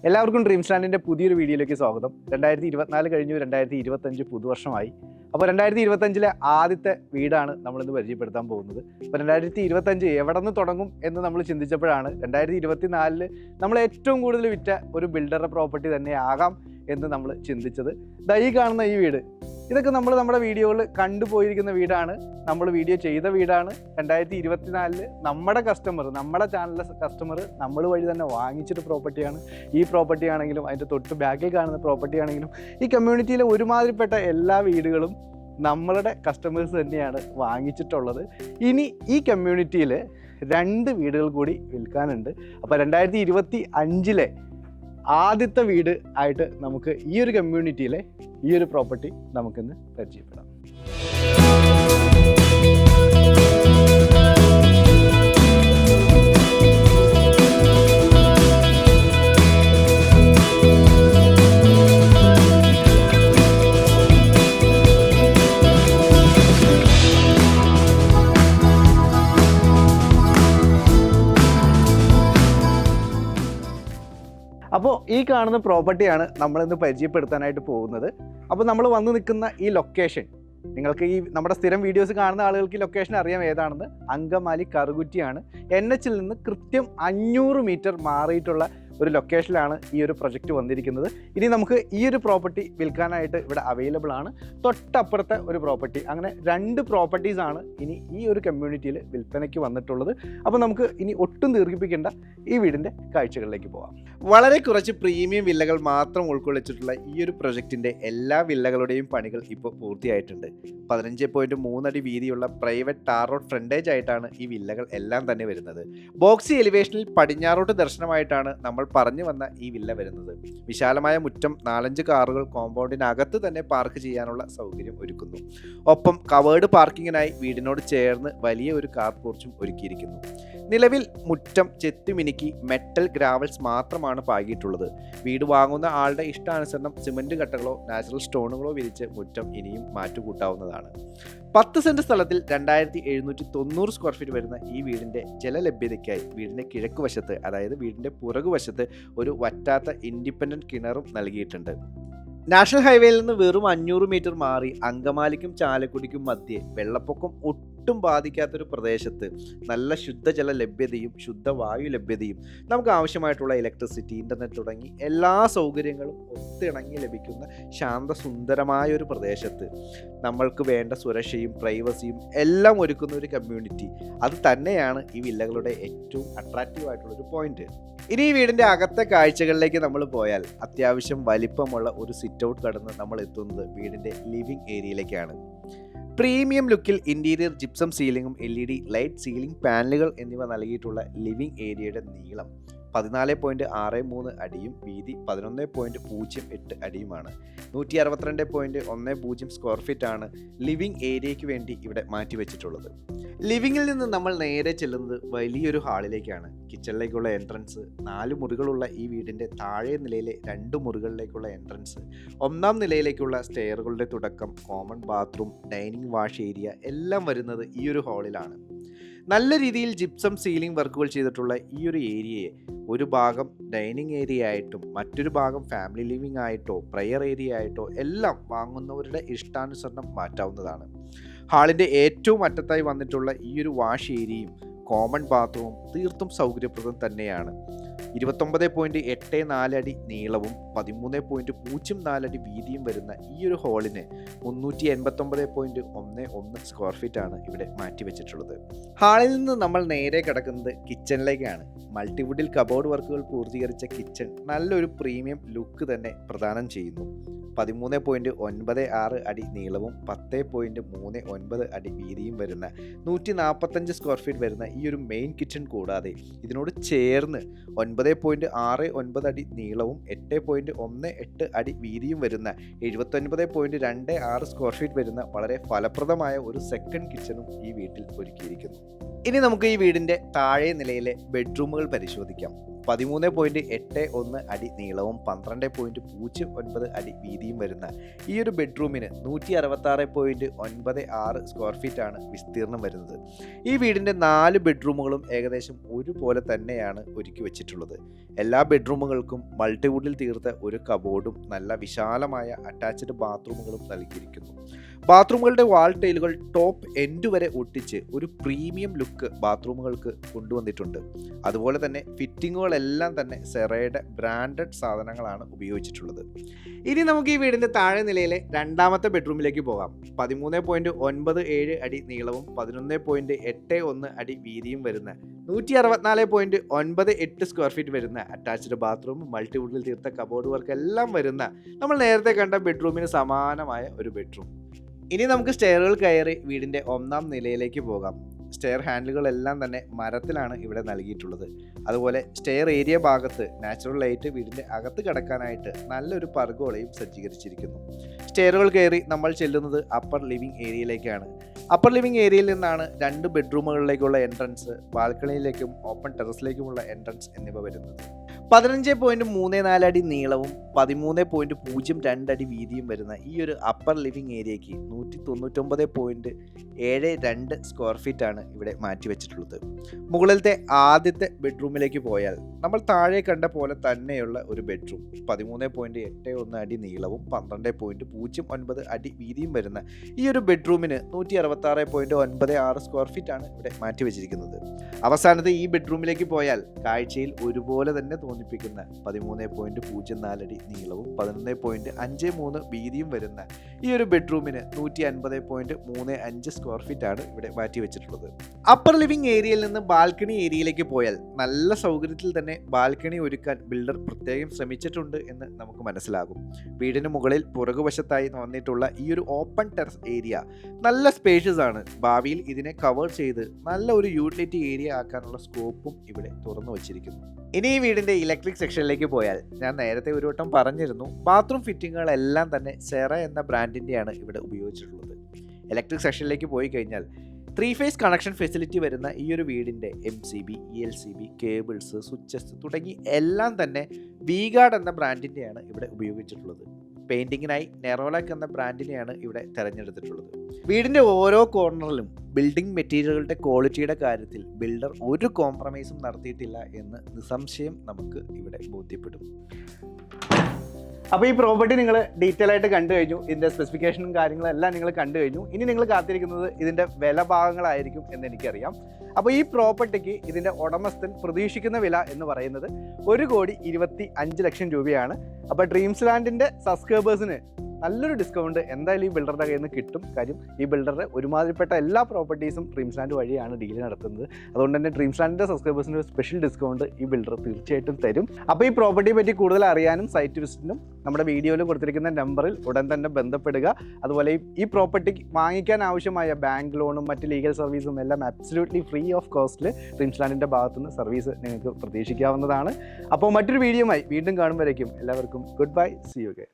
എല്ലാവർക്കും ഡ്രീം സ്റ്റാൻഡിൻ്റെ പുതിയൊരു വീഡിയോയിലേക്ക് സ്വാഗതം. 2024 കഴിഞ്ഞു, 2025 പുതുവർഷമായി. അപ്പോൾ 2025 ആദ്യത്തെ വീടാണ് നമ്മളിന്ന് പരിചയപ്പെടുത്താൻ പോകുന്നത്. അപ്പോൾ 2025 എവിടെ നിന്ന് തുടങ്ങും എന്ന് നമ്മൾ ചിന്തിച്ചപ്പോഴാണ് 2024 നമ്മൾ ഏറ്റവും കൂടുതൽ വിറ്റ ഒരു ബിൽഡറുടെ പ്രോപ്പർട്ടി തന്നെ ആകാം എന്ന് നമ്മൾ ചിന്തിച്ചത്. ഈ കാണുന്ന ഈ വീട്, ഇതൊക്കെ നമ്മൾ നമ്മുടെ വീഡിയോകളിൽ കണ്ടുപോയിരിക്കുന്ന വീടാണ്, നമ്മൾ വീഡിയോ ചെയ്ത വീടാണ്. 2024 നമ്മുടെ കസ്റ്റമർ, നമ്മുടെ ചാനലിലെ കസ്റ്റമർ നമ്മൾ വഴി തന്നെ വാങ്ങിച്ചൊരു പ്രോപ്പർട്ടിയാണ്. ഈ പ്രോപ്പർട്ടി ആണെങ്കിലും അതിൻ്റെ തൊട്ട് ബാക്കിൽ കാണുന്ന പ്രോപ്പർട്ടി ആണെങ്കിലും ഈ കമ്മ്യൂണിറ്റിയിലെ ഒരുമാതിരിപ്പെട്ട എല്ലാ വീടുകളും നമ്മളുടെ കസ്റ്റമേഴ്സ് തന്നെയാണ് വാങ്ങിച്ചിട്ടുള്ളത്. ഇനി ഈ കമ്മ്യൂണിറ്റിയിൽ 2 വീടുകൾ കൂടി വിൽക്കാനുണ്ട്. അപ്പോൾ 2025 ആദ്യത്തെ വീട് ആയിട്ട് നമുക്ക് ഈ ഒരു കമ്മ്യൂണിറ്റിയിലെ ഈ ഒരു പ്രോപ്പർട്ടി നമുക്കിന്ന് പരിചയപ്പെടാം. അപ്പോൾ ഈ കാണുന്ന പ്രോപ്പർട്ടിയാണ് നമ്മളിന്ന് പരിചയപ്പെടുത്താനായിട്ട് പോകുന്നത്. അപ്പോൾ നമ്മൾ വന്ന് നിൽക്കുന്ന ഈ ലൊക്കേഷൻ, നിങ്ങൾക്ക് ഈ നമ്മുടെ സ്ഥിരം വീഡിയോസ് കാണുന്ന ആളുകൾക്ക് ഈ ലൊക്കേഷൻ അറിയാം ഏതാണെന്ന്. അങ്കമാലി കറുകുറ്റിയാണ്. NH നിന്ന് കൃത്യം 500 മീറ്റർ മാറിയിട്ടുള്ള ഒരു ലൊക്കേഷനിലാണ് ഈ ഒരു പ്രൊജക്റ്റ് വന്നിരിക്കുന്നത്. ഇനി നമുക്ക് ഈ ഒരു പ്രോപ്പർട്ടി വിൽക്കാനായിട്ട് ഇവിടെ അവൈലബിൾ ആണ്. തൊട്ടപ്പുറത്തെ ഒരു പ്രോപ്പർട്ടി, അങ്ങനെ 2 പ്രോപ്പർട്ടീസാണ് ഇനി ഈ ഒരു കമ്മ്യൂണിറ്റിയിൽ വിൽപ്പനയ്ക്ക് വന്നിട്ടുള്ളത്. അപ്പോൾ നമുക്ക് ഇനി ഒട്ടും ദീർഘിപ്പിക്കേണ്ട ഈ വീടിൻ്റെ കാഴ്ചകളിലേക്ക് പോകാം. വളരെ കുറച്ച് പ്രീമിയം വില്ലകൾ മാത്രം ഉൾക്കൊള്ളിച്ചിട്ടുള്ള ഈ ഒരു പ്രൊജക്റ്റിൻ്റെ എല്ലാ വില്ലകളുടെയും പണികൾ ഇപ്പോൾ പൂർത്തിയായിട്ടുണ്ട്. 15.3 അടി വീതിയുള്ള പ്രൈവറ്റ് ടാർ റോഡ് ഫ്രണ്ടേജ് ആയിട്ടാണ് ഈ വില്ലകൾ എല്ലാം തന്നെ വരുന്നത്. ബോക്സി എലിവേഷനിൽ പടിഞ്ഞാറോട്ട് ദർശനമായിട്ടാണ് നമ്മൾ പറഞ്ഞു വന്ന ഈ വില്ല വരുന്നത്. വിശാലമായ മുറ്റം, 4-5 കാറുകൾ കോമ്പൗണ്ടിനകത്ത് തന്നെ പാർക്ക് ചെയ്യാനുള്ള സൗകര്യം ഒരുക്കുന്നു. ഒപ്പം കവേർഡ് പാർക്കിങ്ങിനായി വീടിനോട് ചേർന്ന് വലിയ ഒരു കാർ പോർച്ചും ഒരുക്കിയിരിക്കുന്നു. നിലവിൽ മുറ്റം ചെത്തിമിനുക്കി മെറ്റൽ ഗ്രാവൽസ് മാത്രമാണ് പാകിയിട്ടുള്ളത്. വീട് വാങ്ങുന്ന ആളുടെ ഇഷ്ടാനുസരണം സിമന്റ് കട്ടകളോ നാച്ചുറൽ സ്റ്റോണുകളോ വിരിച്ച് മുറ്റം ഇനിയും മാറ്റുകൂട്ടാവുന്നതാണ്. 10 സെന്റ് സ്ഥലത്തിൽ 2790 സ്ക്വയർ ഫീറ്റ് വരുന്ന ഈ വീടിൻ്റെ ജലലഭ്യതയ്ക്കായി വീടിൻ്റെ കിഴക്ക് വശത്ത്, അതായത് വീടിൻ്റെ പുറകുവശത്ത് ഒരു വറ്റാത്ത ഇൻഡിപെൻഡൻറ്റ് കിണറും നൽകിയിട്ടുണ്ട്. നാഷണൽ ഹൈവേയിൽ നിന്ന് വെറും 500 മീറ്റർ മാറി അങ്കമാലിക്കും ചാലക്കുടിക്കും മധ്യേ വെള്ളപ്പൊക്കം ഒട്ടും ബാധിക്കാത്തൊരു പ്രദേശത്ത് നല്ല ശുദ്ധജല ലഭ്യതയും ശുദ്ധവായു ലഭ്യതയും നമുക്ക് ആവശ്യമായിട്ടുള്ള ഇലക്ട്രിസിറ്റി, ഇൻ്റർനെറ്റ് തുടങ്ങി എല്ലാ സൗകര്യങ്ങളും ഒത്തിണങ്ങി ലഭിക്കുന്ന ശാന്തസുന്ദരമായ ഒരു പ്രദേശത്ത് നമ്മൾക്ക് വേണ്ട സുരക്ഷയും പ്രൈവസിയും എല്ലാം ഒരുക്കുന്ന ഒരു കമ്മ്യൂണിറ്റി, അത് തന്നെയാണ് ഈ വില്ലകളുടെ ഏറ്റവും അട്രാക്റ്റീവ് ആയിട്ടുള്ളൊരു പോയിന്റ്. ഇനി ഈ വീടിൻ്റെ അകത്തെ കാഴ്ചകളിലേക്ക് നമ്മൾ പോയാൽ അത്യാവശ്യം വലിപ്പമുള്ള ഒരു സിറ്റ് ഔട്ട് കടന്ന് നമ്മൾ എത്തുന്നത് വീടിൻ്റെ ലിവിംഗ് ഏരിയയിലേക്കാണ്. പ്രീമിയം ലുക്കിൽ ഇൻറ്റീരിയർ ജിപ്സം സീലിംഗും LED ലൈറ്റ് സീലിംഗ് പാനലുകൾ എന്നിവ നൽകിയിട്ടുള്ള ലിവിംഗ് ഏരിയയുടെ നീളം 14.63 അടിയും വീതി 11.08 അടിയുമാണ്. 162.10 സ്ക്വയർ ഫീറ്റ് ആണ് ലിവിംഗ് ഏരിയയ്ക്ക് വേണ്ടി ഇവിടെ മാറ്റിവെച്ചിട്ടുള്ളത്. ലിവിങ്ങിൽ നിന്ന് നമ്മൾ നേരെ ചെല്ലുന്നത് വലിയൊരു ഹാളിലേക്കാണ്. കിച്ചണിലേക്കുള്ള എൻട്രൻസ്, 4 മുറികളുള്ള ഈ വീടിൻ്റെ താഴെ നിലയിലെ 2 മുറികളിലേക്കുള്ള എൻട്രൻസ്, 1ാം നിലയിലേക്കുള്ള സ്റ്റെയറുകളുടെ തുടക്കം, common bathroom, dining wash area എല്ലാം വരുന്നത് ഈ ഒരു ഹാളിലാണ്. നല്ല രീതിയിൽ ജിപ്സം സീലിംഗ് വർക്കുകൾ ചെയ്തിട്ടുള്ള ഈ ഒരു ഏരിയയെ ഒരു ഭാഗം ഡൈനിങ് ഏരിയ ആയിട്ടും മറ്റൊരു ഭാഗം ഫാമിലി ലിവിംഗ് ആയിട്ടോ പ്രയർ ഏരിയ ആയിട്ടോ എല്ലാം വാങ്ങുന്നവരുടെ ഇഷ്ടാനുസരണം മാറ്റാവുന്നതാണ്. ഹാളിൻ്റെ ഏറ്റവും അറ്റത്തായി വന്നിട്ടുള്ള ഈ ഒരു വാഷ് ഏരിയയും കോമൺ ബാത്റൂമും തീർത്തും സൗകര്യപ്രദം തന്നെയാണ്. 29.84 അടി നീളവും 13.04 അടി വീതിയും വരുന്ന ഈ ഒരു ഹാളിന് 389.11 സ്ക്വയർ ഫീറ്റ് ആണ് ഇവിടെ മാറ്റിവെച്ചിട്ടുള്ളത്. ഹാളിൽ നിന്ന് നമ്മൾ നേരെ കിടക്കുന്നത് കിച്ചണിലേക്കാണ്. മൾട്ടിവുഡിൽ കബോർഡ് വർക്കുകൾ പൂർത്തീകരിച്ച കിച്ചൺ നല്ലൊരു പ്രീമിയം ലുക്ക് തന്നെ പ്രദാനം ചെയ്യുന്നു. 13.96 അടി നീളവും 10.39 അടി വീതിയും വരുന്ന 145 സ്ക്വയർ ഫീറ്റ് വരുന്ന ഈ ഒരു മെയിൻ കിച്ചൺ കൂടാതെ ഇതിനോട് ചേർന്ന് 9.69 അടി നീളവും 8.18 അടി വീതിയും വരുന്ന 79.26 സ്ക്വയർ ഫീറ്റ് വരുന്ന വളരെ ഫലപ്രദമായ ഒരു സെക്കൻഡ് കിച്ചണും ഈ വീട്ടിൽ ഒരുക്കിയിരിക്കുന്നു. ഇനി നമുക്ക് ഈ വീടിൻ്റെ താഴെ നിലയിലെ ബെഡ്റൂമുകൾ പരിശോധിക്കാം. 13.81 അടി നീളവും 12.09 അടി വീതിയും വരുന്ന ഈ ഒരു ബെഡ്റൂമിന് 166.96 സ്ക്വയർ ഫീറ്റ് ആണ് വിസ്തീർണം വരുന്നത്. ഈ വീടിൻ്റെ 4 ബെഡ്റൂമുകളും ഏകദേശം ഒരുപോലെ തന്നെയാണ് ഒരുക്കി വെച്ചിട്ടുള്ളത്. എല്ലാ ബെഡ്റൂമുകൾക്കും മൾട്ടിവുഡിൽ തീർത്ത ഒരു കബോർഡും നല്ല വിശാലമായ അറ്റാച്ച്ഡ് ബാത്റൂമുകളും നൽകിയിരിക്കുന്നു. ബാത്റൂമുകളുടെ വാൾ ടൈലുകൾ ടോപ്പ് എൻഡ് വരെ ഒട്ടിച്ച് ഒരു പ്രീമിയം ലുക്ക് ബാത്റൂമുകൾക്ക് കൊണ്ടുവന്നിട്ടുണ്ട്. അതുപോലെ തന്നെ ഫിറ്റിങ്ങുകളെല്ലാം തന്നെ സെറയുടെ ബ്രാൻഡഡ് സാധനങ്ങളാണ് ഉപയോഗിച്ചിട്ടുള്ളത്. ഇനി നമുക്ക് ഈ വീടിൻ്റെ താഴെ നിലയിലെ രണ്ടാമത്തെ ബെഡ്റൂമിലേക്ക് പോകാം. 13.97 അടി നീളവും 11.81 അടി വീതിയും വരുന്ന 164.98 സ്ക്വയർ ഫീറ്റ് വരുന്ന അറ്റാച്ച്ഡ് ബാത്റൂം, മൾട്ടിവുഡിൽ തീർത്ത കബോർഡ് വർക്ക് എല്ലാം വരുന്ന നമ്മൾ നേരത്തെ കണ്ട ബെഡ്റൂമിന് സമാനമായ ഒരു ബെഡ്റൂം. ഇനി നമുക്ക് സ്റ്റെയറുകൾ കയറി വീടിൻ്റെ 1ാം നിലയിലേക്ക് പോകാം. സ്റ്റെയർ ഹാൻഡിലുകളെല്ലാം തന്നെ മരത്തിലാണ് ഇവിടെ നൽകിയിട്ടുള്ളത്. അതുപോലെ സ്റ്റെയർ ഏരിയ ഭാഗത്ത് നാച്ചുറൽ ലൈറ്റ് വീടിൻ്റെ അകത്ത് കിടക്കാനായിട്ട് നല്ലൊരു പർഗോളയും സജ്ജീകരിച്ചിരിക്കുന്നു. സ്റ്റെയറുകൾ കയറി നമ്മൾ ചെല്ലുന്നത് അപ്പർ ലിവിംഗ് ഏരിയയിലേക്കാണ്. അപ്പർ ലിവിംഗ് ഏരിയയിൽ നിന്നാണ് 2 ബെഡ്റൂമുകളിലേക്കുള്ള എൻട്രൻസ്, ബാൽക്കണിയിലേക്കും ഓപ്പൺ ടെറസിലേക്കുമുള്ള എൻട്രൻസ് എന്നിവ വരുന്നത്. 15.34 അടി നീളവും 13.02 അടി വീതിയും വരുന്ന ഈ ഒരു അപ്പർ ലിവിംഗ് ഏരിയയ്ക്ക് 199.72 സ്ക്വയർ ഫീറ്റ് ആണ് ഇവിടെ മാറ്റിവെച്ചിട്ടുള്ളത്. മുകളിലത്തെ ആദ്യത്തെ ബെഡ്റൂമിലേക്ക് പോയാൽ നമ്മൾ താഴെ കണ്ട പോലെ തന്നെയുള്ള ഒരു ബെഡ്റൂം, 13.81 അടി നീളവും 12.09 അടി വീതിയും വരുന്ന ഈ ഒരു ബെഡ്റൂമിന് 166.96 സ്ക്വയർ ഫീറ്റ് ആണ് ഇവിടെ മാറ്റിവെച്ചിരിക്കുന്നത്. അവസാനത്തെ ഈ ബെഡ്റൂമിലേക്ക് പോയാൽ കാഴ്ചയിൽ ഒരുപോലെ തന്നെ തോന്നിപ്പിക്കുന്ന 13.04 അടി നീളവും 11.53 വീതിയും വരുന്ന ഈ ഒരു ബെഡ്റൂമിന് 150.35 സ്ക്വയർ ഫീറ്റ് ആണ് ഇവിടെ മാറ്റിവെച്ചിട്ടുള്ളത്. അപ്പർ ലിവിംഗ് ഏരിയയിൽ നിന്ന് ബാൽക്കണി ഏരിയയിലേക്ക് പോയാൽ നല്ല സൗകര്യത്തിൽ തന്നെ ബാൽക്കണി ഒരുക്കാൻ ബിൽഡർ പ്രത്യേകം ശ്രമിച്ചിട്ടുണ്ട് എന്ന് നമുക്ക് മനസ്സിലാകും. വീടിന് മുകളിൽ പുറകുവശത്തായി വന്നിട്ടുള്ള ഈ ഒരു ഓപ്പൺ ടെറസ് ഏരിയ നല്ല സ്പേഷ്യസ് ആണ്. ഭാവിയിൽ ഇതിനെ കവർ ചെയ്ത് നല്ല ഒരു യൂട്ടിലിറ്റി ഏരിയ ആക്കാനുള്ള സ്കോപ്പും ഇവിടെ തുറന്നു വച്ചിരിക്കുന്നു. ഇനി ഈ വീടിൻ്റെ ഇലക്ട്രിക് സെക്ഷനിലേക്ക് പോയാൽ ഞാൻ നേരത്തെ ഒരു വട്ടം പറഞ്ഞിരുന്നു, ബാത്റൂം ഫിറ്റിങ്ങുകളെല്ലാം തന്നെ സെറ എന്ന ബ്രാൻഡിൻ്റെയാണ് ഇവിടെ ഉപയോഗിച്ചിട്ടുള്ളത്. ഇലക്ട്രിക് സെക്ഷനിലേക്ക് പോയി കഴിഞ്ഞാൽ 3 ഫേസ് കണക്ഷൻ ഫെസിലിറ്റി വരുന്ന ഈ ഒരു വീടിൻ്റെ MCB, ELCB, കേബിൾസ്, സ്വിച്ചസ് തുടങ്ങി എല്ലാം തന്നെ V-Guard എന്ന ബ്രാൻഡിൻ്റെയാണ് ഇവിടെ ഉപയോഗിച്ചിട്ടുള്ളത്. പെയിൻറ്റിങ്ങിനായി നെറോലാക് എന്ന ബ്രാൻഡിനെയാണ് ഇവിടെ തിരഞ്ഞെടുത്തിട്ടുള്ളത്. വീടിൻ്റെ ഓരോ കോർണറിലും ബിൽഡിംഗ് മെറ്റീരിയലുകളുടെ ക്വാളിറ്റിയുടെ കാര്യത്തിൽ ബിൽഡർ ഒരു കോംപ്രമൈസും നടത്തിയിട്ടില്ല എന്ന് നിസ്സംശയം നമുക്ക് ഇവിടെ ബോധ്യപ്പെടും. അപ്പോൾ ഈ പ്രോപ്പർട്ടി നിങ്ങൾ ഡീറ്റെയിൽ ആയിട്ട് കണ്ടു കഴിഞ്ഞു. ഇതിൻ്റെ സ്പെസിഫിക്കേഷനും കാര്യങ്ങളും എല്ലാം നിങ്ങൾ കണ്ടു കഴിഞ്ഞു. ഇനി നിങ്ങൾ കാത്തിരിക്കുന്നത് ഇതിൻ്റെ വില ഭാഗങ്ങളായിരിക്കും എന്ന് എനിക്കറിയാം. അപ്പോൾ ഈ പ്രോപ്പർട്ടിക്ക് ഇതിൻ്റെ ഉടമസ്ഥൻ പ്രതീക്ഷിക്കുന്ന വില എന്ന് പറയുന്നത് 1,25,00,000 രൂപയാണ്. അപ്പോൾ ഡ്രീംസ് ലാൻഡിൻ്റെ സബ്സ്ക്രൈബേഴ്സിന് നല്ലൊരു ഡിസ്കൗണ്ട് എന്തായാലും ഈ ബിൽഡറുടെ കയ്യിൽ നിന്ന് കിട്ടും. കാര്യം ഈ ബിൽഡറുടെ ഒരുമാതിരിപ്പെട്ട എല്ലാ പ്രോപ്പർട്ടീസും ഡ്രീംസ് ലാൻഡ് വഴിയാണ് ഡീൽ നടത്തുന്നത്. അതുകൊണ്ട് തന്നെ ഡ്രീംസ് ലാൻഡിൻ്റെ സബ്സ്ക്രൈബേഴ്സിന് ഒരു സ്പെഷ്യൽ ഡിസ്കൗണ്ട് ഈ ബിൽഡർ തീർച്ചയായിട്ടും തരും. അപ്പോൾ ഈ പ്രോപ്പർട്ടിയെ പറ്റി കൂടുതൽ അറിയാനും സൈറ്റ് വിസിറ്റിനും നമ്മുടെ വീഡിയോയിൽ കൊടുത്തിരിക്കുന്ന നമ്പറിൽ ഉടൻ തന്നെ ബന്ധപ്പെടുക. അതുപോലെ ഈ പ്രോപ്പർട്ടി വാങ്ങിക്കാൻ ആവശ്യമായ ബാങ്ക് ലോണും മറ്റ് ലീഗൽ സർവീസും എല്ലാം അബ്സല്യൂട്ട്ലി ഫ്രീ ഓഫ് കോസ്റ്റിൽ ഡ്രീംസ് ലാൻഡിൻ്റെ ഭാഗത്തുനിന്ന് സർവീസ് നിങ്ങൾക്ക് പ്രതീക്ഷിക്കാവുന്നതാണ്. അപ്പോൾ മറ്റൊരു വീഡിയോയുമായി വീണ്ടും കാണുമ്പോഴേക്കും എല്ലാവർക്കും goodbye, see you again.